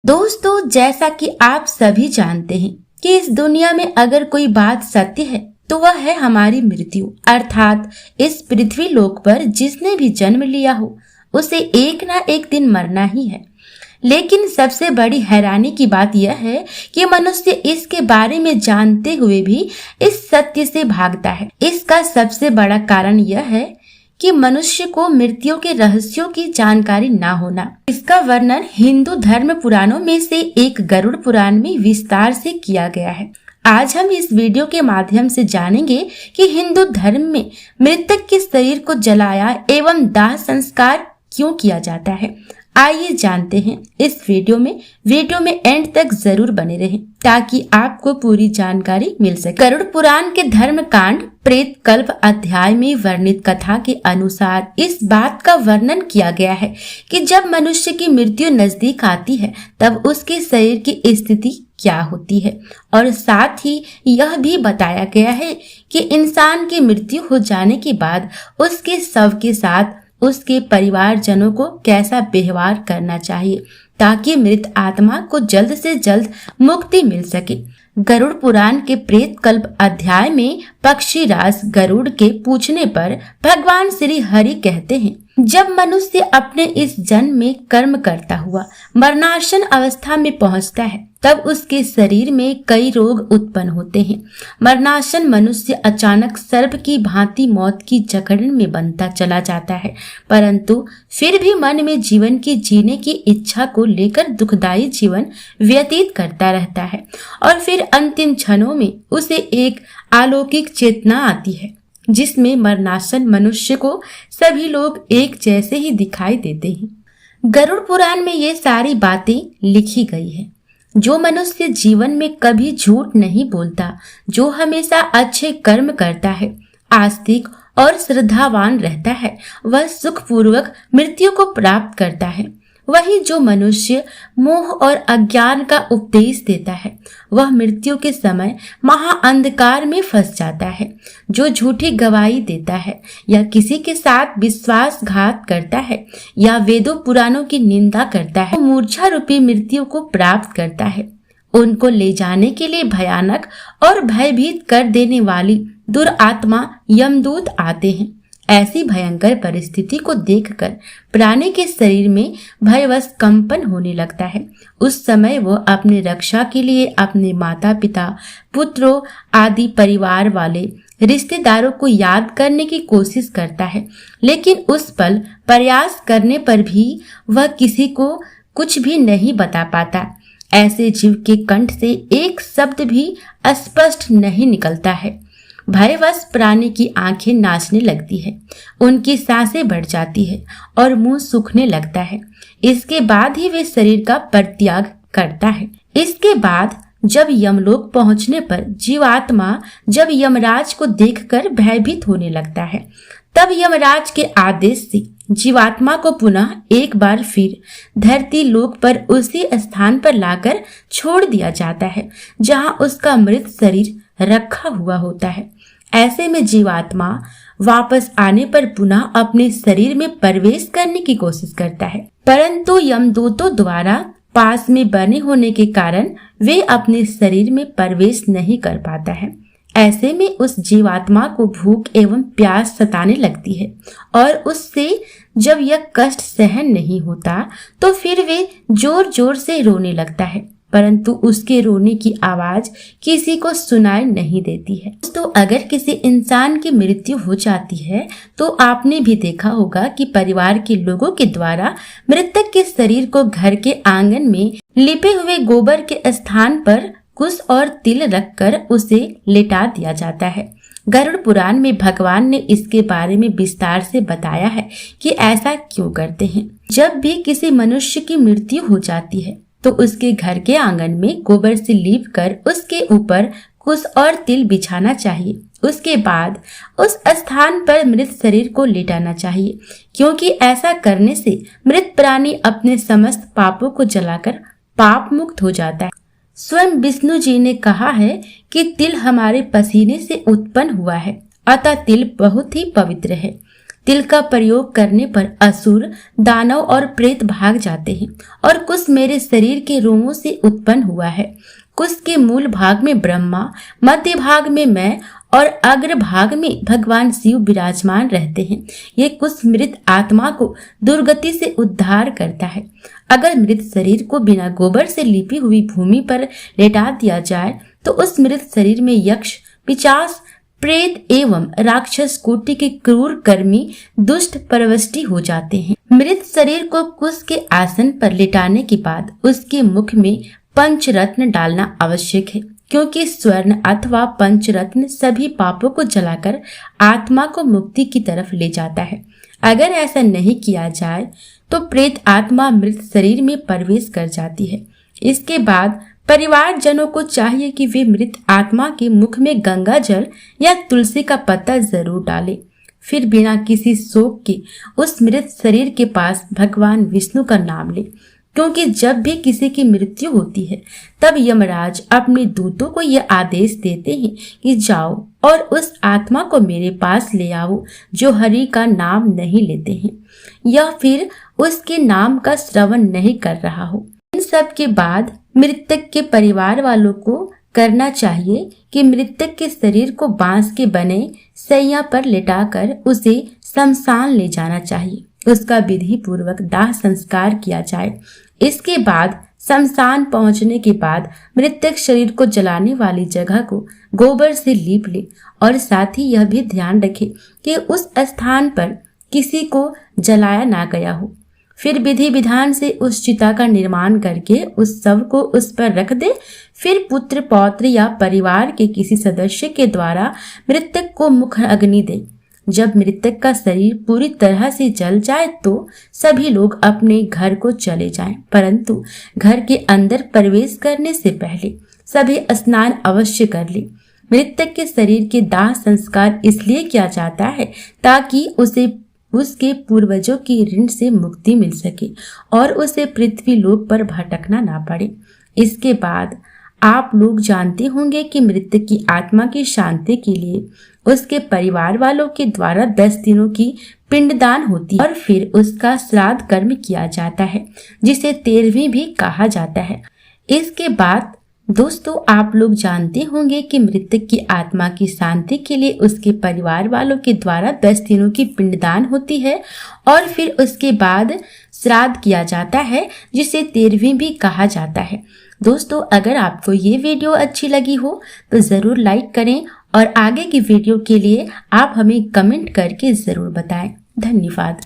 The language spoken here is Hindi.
दोस्तों, जैसा कि आप सभी जानते हैं कि इस दुनिया में अगर कोई बात सत्य है तो वह है हमारी मृत्यु। अर्थात इस पृथ्वी लोक पर जिसने भी जन्म लिया हो उसे एक ना एक दिन मरना ही है। लेकिन सबसे बड़ी हैरानी की बात यह है कि मनुष्य इसके बारे में जानते हुए भी इस सत्य से भागता है। इसका सबसे बड़ा कारण यह है कि मनुष्य को मृत्यु के रहस्यों की जानकारी ना होना। इसका वर्णन हिंदू धर्म पुराणों में से एक गरुड़ पुराण में विस्तार से किया गया है। आज हम इस वीडियो के माध्यम से जानेंगे कि हिंदू धर्म में मृतक के शरीर को जलाया एवं दाह संस्कार क्यों किया जाता है। आइए जानते हैं इस वीडियो में एंड तक जरूर बने रहें ताकि आपको पूरी जानकारी मिल सके। गरुड़ पुराण के धर्म कांड प्रेत कल्प अध्याय में वर्णित कथा के अनुसार इस बात का वर्णन किया गया है कि जब मनुष्य की मृत्यु नजदीक आती है तब उसके शरीर की स्थिति क्या होती है, और साथ ही यह भी बताया गया है कि इंसान की मृत्यु हो जाने के बाद उसके शव के साथ उसके परिवारजनों को कैसा व्यवहार करना चाहिए ताकि मृत आत्मा को जल्द से जल्द मुक्ति मिल सके। गरुड़ पुराण के प्रेत कल्प अध्याय में पक्षीराज गरुड़ के पूछने पर भगवान श्री हरि कहते हैं, जब मनुष्य अपने इस जन्म में कर्म करता हुआ मरणासन अवस्था में पहुंचता है तब उसके शरीर में कई रोग उत्पन्न होते हैं। मरणासन मनुष्य अचानक सर्प की भांति मौत की जकड़ में बनता चला जाता है, परंतु फिर भी मन में जीवन की जीने की इच्छा को लेकर दुखदायी जीवन व्यतीत करता रहता है और फिर अंतिम क्षणों में उसे एक अलौकिक चेतना आती है जिसमें मरणासन मनुष्य को सभी लोग एक जैसे ही दिखाई देते हैं। गरुड़ पुराण में ये सारी बातें लिखी गई है। जो मनुष्य जीवन में कभी झूठ नहीं बोलता, जो हमेशा अच्छे कर्म करता है, आस्तिक और श्रद्धावान रहता है, वह सुखपूर्वक मृत्यु को प्राप्त करता है। वही जो मनुष्य मोह और अज्ञान का उपदेश देता है वह मृत्यु के समय महाअंधकार में फंस जाता है। जो झूठी गवाही देता है या किसी के साथ विश्वासघात करता है या वेदों पुराणों की निंदा करता है, वो मूर्छा रूपी मृत्यु को प्राप्त करता है। उनको ले जाने के लिए भयानक और भयभीत कर देने वाली दुरात्मा यमदूत आते हैं। ऐसी भयंकर परिस्थिति को देखकर प्राणी के शरीर में भयवश कंपन होने लगता है। उस समय वो अपने रक्षा के लिए अपने माता पिता, पुत्रों आदि परिवार वाले रिश्तेदारों को याद करने की कोशिश करता है, लेकिन उस पल प्रयास करने पर भी वह किसी को कुछ भी नहीं बता पाता। ऐसे जीव के कंठ से एक शब्द भी स्पष्ट नहीं निकलता है। भयवश प्राणी की आंखें नाचने लगती है, उनकी सांसें बढ़ जाती है और मुंह सूखने लगता है। इसके बाद ही वे शरीर का परित्याग करता है। इसके बाद जब यमलोक पहुंचने पर जीवात्मा जब यमराज को देखकर भयभीत होने लगता है, तब यमराज के आदेश से जीवात्मा को पुनः एक बार फिर धरती लोक पर उसी स्थान पर लाकर छोड़ दिया जाता है जहां उसका मृत शरीर रखा हुआ होता है। ऐसे में जीवात्मा वापस आने पर पुनः अपने शरीर में प्रवेश करने की कोशिश करता है, परंतु यमदूतों द्वारा पास में बने होने के कारण वे अपने शरीर में प्रवेश नहीं कर पाता है। ऐसे में उस जीवात्मा को भूख एवं प्यास सताने लगती है और उससे जब यह कष्ट सहन नहीं होता तो फिर वे जोर जोर से रोने लगता है, परंतु उसके रोने की आवाज किसी को सुनाई नहीं देती है। तो अगर किसी इंसान की मृत्यु हो जाती है तो आपने भी देखा होगा कि परिवार के लोगों के द्वारा मृतक के शरीर को घर के आंगन में लिपे हुए गोबर के स्थान पर कुश और तिल रखकर उसे लेटा दिया जाता है। गरुड़ पुराण में भगवान ने इसके बारे में विस्तार से बताया है कि ऐसा क्यों करते हैं। जब भी किसी मनुष्य की मृत्यु हो जाती है तो उसके घर के आंगन में गोबर से लीप कर उसके ऊपर कुश और तिल बिछाना चाहिए। उसके बाद उस स्थान पर मृत शरीर को लेटाना चाहिए, क्योंकि ऐसा करने से मृत प्राणी अपने समस्त पापों को जलाकर पाप मुक्त हो जाता है। स्वयं विष्णु जी ने कहा है कि तिल हमारे पसीने से उत्पन्न हुआ है, अतः तिल बहुत ही पवित्र है। तिल का प्रयोग करने पर असुर, दानव और प्रेत भाग जाते हैं और कुश मेरे शरीर के रोमों से उत्पन्न हुआ है। कुश के मूल भाग में ब्रह्मा, मध्य भाग में मैं और अग्र भाग में भगवान शिव विराजमान रहते हैं। ये कुश मृत आत्मा को दुर्गति से उद्धार करता है। अगर मृत शरीर को बिना गोबर से लिपी हुई भूमि पर लेटा दिया जाए तो उस मृत शरीर में यक्ष, पिशाच, प्रेत एवं राक्षस कोटि के क्रूर कर्मी दुष्ट प्रविष्टि हो जाते हैं। मृत शरीर को कुश के आसन पर लिटाने के बाद उसके मुख में पंचरत्न डालना आवश्यक है, क्योंकि स्वर्ण अथवा पंचरत्न सभी पापों को जलाकर आत्मा को मुक्ति की तरफ ले जाता है। अगर ऐसा नहीं किया जाए तो प्रेत आत्मा मृत शरीर में प्रवेश कर जाती है। इसके बाद परिवार जनों को चाहिए कि वे मृत आत्मा के मुख में गंगा जल या तुलसी का पत्ता जरूर डालें। फिर बिना किसी शोक के उस मृत शरीर के पास भगवान विष्णु का नाम ले, क्योंकि जब भी किसी की मृत्यु होती है तब यमराज अपने दूतों को यह आदेश देते हैं कि जाओ और उस आत्मा को मेरे पास ले आओ जो हरि का नाम नहीं लेते हैं या फिर उसके नाम का श्रवण नहीं कर रहा हो। इन सब के बाद मृतक के परिवार वालों को करना चाहिए कि मृतक के शरीर को बांस के बने सैया पर लेटाकर उसे शमशान ले जाना चाहिए। उसका विधि पूर्वक दाह संस्कार किया जाए। इसके बाद शमशान पहुंचने के बाद मृतक शरीर को जलाने वाली जगह को गोबर से लीप ले और साथ ही यह भी ध्यान रखे कि उस स्थान पर किसी को जलाया ना गया हो। फिर विधि विधान से उस चिता का निर्माण करके उस शव को उस पर रख दे। फिर पुत्र, पौत्र या परिवार के किसी सदस्य के द्वारा मृतक को मुख अग्नि दे। जब मृतक का शरीर पूरी तरह से जल जाए तो सभी लोग अपने घर को चले जाएं, परंतु घर के अंदर प्रवेश करने से पहले सभी स्नान अवश्य कर ले। मृतक के शरीर के दाह संस्कार इसलिए किया जाता है ताकि उसे उसके पूर्वजों की ऋण से मुक्ति मिल सके और उसे पृथ्वी लोक पर भटकना ना पड़े। इसके बाद आप लोग जानते होंगे कि मृतक की आत्मा की शांति के लिए उसके परिवार वालों के द्वारा 10 दिनों की पिंडदान होती है और फिर उसका श्राद्ध कर्म किया जाता है, जिसे 13वीं भी कहा जाता है। इसके बाद दोस्तों आप लोग जानते होंगे कि मृतक की आत्मा की शांति के लिए उसके परिवार वालों के द्वारा 10 दिनों की पिंडदान होती है और फिर उसके बाद श्राद्ध किया जाता है, जिसे 13वीं भी कहा जाता है। दोस्तों अगर आपको ये वीडियो अच्छी लगी हो तो जरूर लाइक करें और आगे की वीडियो के लिए आप हमें कमेंट करके जरूर बताएं। धन्यवाद।